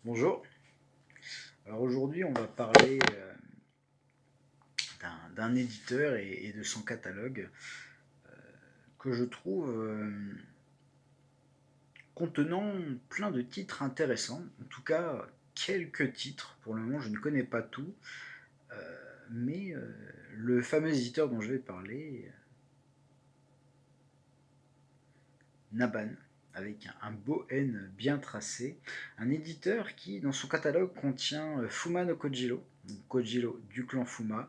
Bonjour. Alors aujourd'hui, on va parler d'un éditeur et de son catalogue que je trouve contenant plein de titres intéressants. En tout cas, quelques titres. Pour le moment, je ne connais pas tout. Mais le fameux éditeur dont je vais parler, Naban, avec un beau N bien tracé. Un éditeur qui, dans son catalogue, contient Fuma no Kojiro, Kojiro du clan Fuma,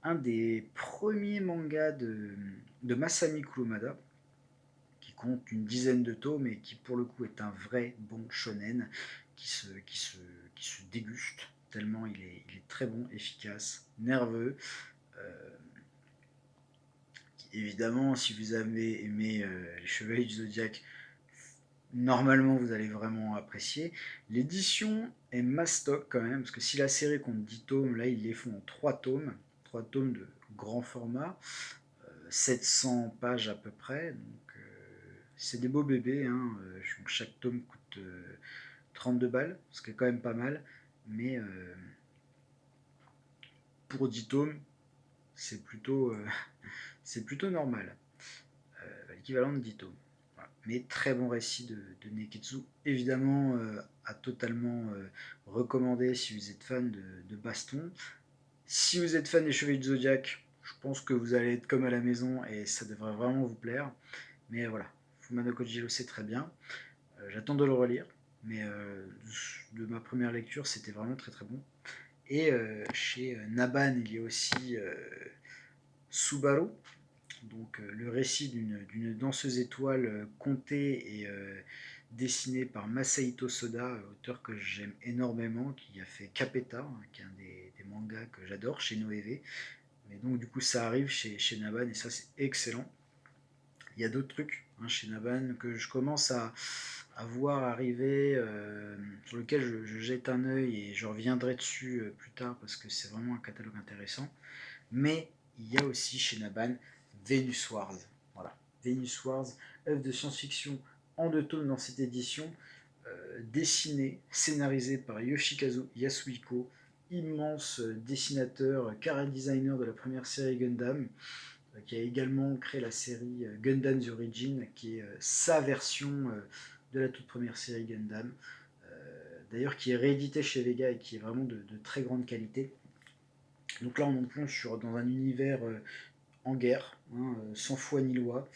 un des premiers mangas de Masami Kurumada, qui compte une dizaine de tomes et qui pour le coup est un vrai bon shonen qui se, qui se, qui se déguste tellement il est très bon, efficace, nerveux. Euh, Évidemment, si vous avez aimé les Chevaliers du Zodiaque, normalement vous allez vraiment apprécier. L'édition est mastoc quand même, parce que si la série compte 10 tomes, là ils les font en 3 tomes de grand format. 700 pages à peu près. Donc, c'est des beaux bébés. Hein. Chaque tome coûte 32 balles, ce qui est quand même pas mal. Mais pour 10 tomes, c'est plutôt, c'est plutôt normal. L'équivalent de 10 tomes. Voilà. Mais très bon récit de Neketsu. Évidemment, à totalement recommander si vous êtes fan de baston. Si vous êtes fan des Chevaliers du Zodiaque, je pense que vous allez être comme à la maison et ça devrait vraiment vous plaire. Mais voilà, Fumano Kojiro c'est très bien. J'attends de le relire, mais de ma première lecture c'était vraiment très très bon. Et chez Naban il y a aussi Subaru, donc le récit d'une danseuse étoile contée et dessinée par Masahito Soda, auteur que j'aime énormément, qui a fait Capeta, hein, qui est un des mangas que j'adore chez Noévé. Mais donc du coup ça arrive chez Naban et ça c'est excellent. Il y a d'autres trucs hein, chez Naban que je commence à voir arriver, sur lequel je jette un œil et je reviendrai dessus plus tard parce que c'est vraiment un catalogue intéressant. Mais il y a aussi chez Naban Venus Wars. Voilà, Venus Wars, œuvre de science-fiction en 2 tomes dans cette édition, dessinée, scénarisée par Yoshikazu Yasuhiko, immense dessinateur, cara designer de la première série Gundam, qui a également créé la série Gundam's Origin, qui est sa version de la toute première série Gundam, d'ailleurs qui est réédité chez Vega et qui est vraiment de très grande qualité. Donc là, on plonge dans un univers en guerre, hein, sans foi ni loi.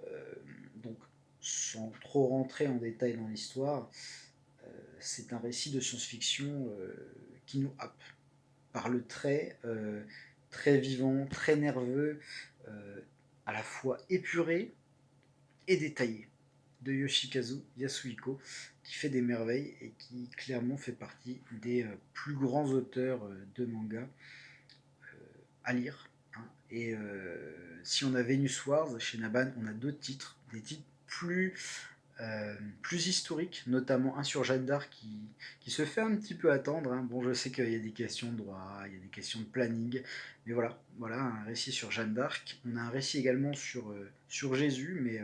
Euh, donc, sans trop rentrer en détail dans l'histoire, c'est un récit de science-fiction qui nous happe par le trait très vivant, très nerveux, euh, à la fois épuré et détaillé de Yoshikazu Yasuhiko, qui fait des merveilles et qui clairement fait partie des plus grands auteurs de manga à lire. Hein. Et si on a Venus Wars chez Naban, on a d'autres titres, des titres plus historiques, notamment un sur Jeanne d'Arc qui se fait un petit peu attendre. Hein. Bon, je sais qu'il y a des questions de droit, il y a des questions de planning, mais voilà un récit sur Jeanne d'Arc. On a un récit également sur Jésus, mais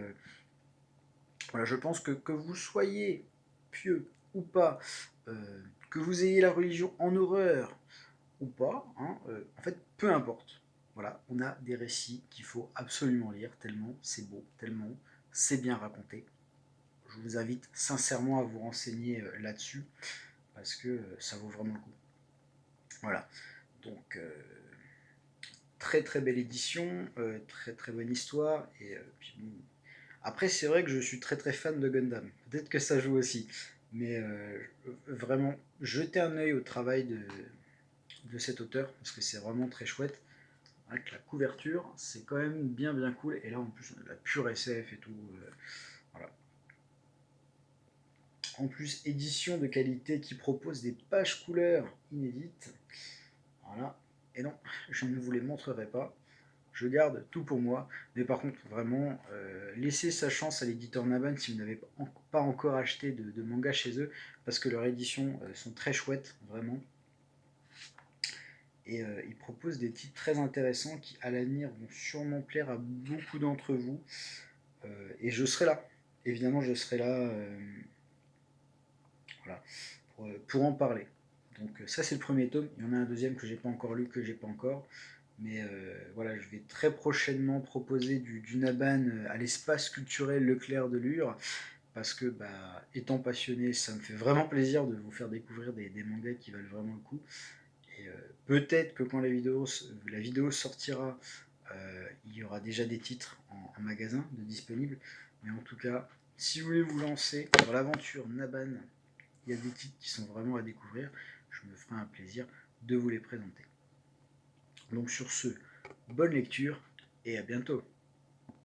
voilà, je pense que vous soyez pieux ou pas, que vous ayez la religion en horreur ou pas, hein, en fait, peu importe. Voilà, on a des récits qu'il faut absolument lire, tellement c'est beau, tellement c'est bien raconté. Je vous invite sincèrement à vous renseigner là-dessus, parce que ça vaut vraiment le coup. Voilà, donc très très belle édition, très très bonne histoire, et puis bon, après, c'est vrai que je suis très très fan de Gundam. Peut-être que ça joue aussi. Mais vraiment, jetez un œil au travail de cet auteur, parce que c'est vraiment très chouette. Avec la couverture, c'est quand même bien bien cool. Et là, en plus, on a de la pure SF et tout. Voilà. En plus, édition de qualité qui propose des pages couleurs inédites. Voilà. Et non, je ne vous les montrerai pas. Je garde tout pour moi. Mais par contre, vraiment, laissez sa chance à l'éditeur Naban si vous n'avez pas encore acheté de manga chez eux, parce que leurs éditions sont très chouettes, vraiment. Et ils proposent des titres très intéressants qui, à l'avenir, vont sûrement plaire à beaucoup d'entre vous. Et je serai là. Évidemment, je serai là. Voilà. pour en parler. Donc ça c'est le premier tome, il y en a un deuxième que j'ai pas encore lu, que j'ai pas encore, mais voilà, je vais très prochainement proposer du Naban à l'espace culturel Leclerc de Lure, parce que étant passionné, ça me fait vraiment plaisir de vous faire découvrir des mangas qui valent vraiment le coup. Et peut-être que quand la vidéo sortira, il y aura déjà des titres en magasin de disponibles, mais en tout cas, si vous voulez vous lancer dans l'aventure Naban, il y a des titres qui sont vraiment à découvrir. Je me ferai un plaisir de vous les présenter. Donc sur ce, bonne lecture et à bientôt.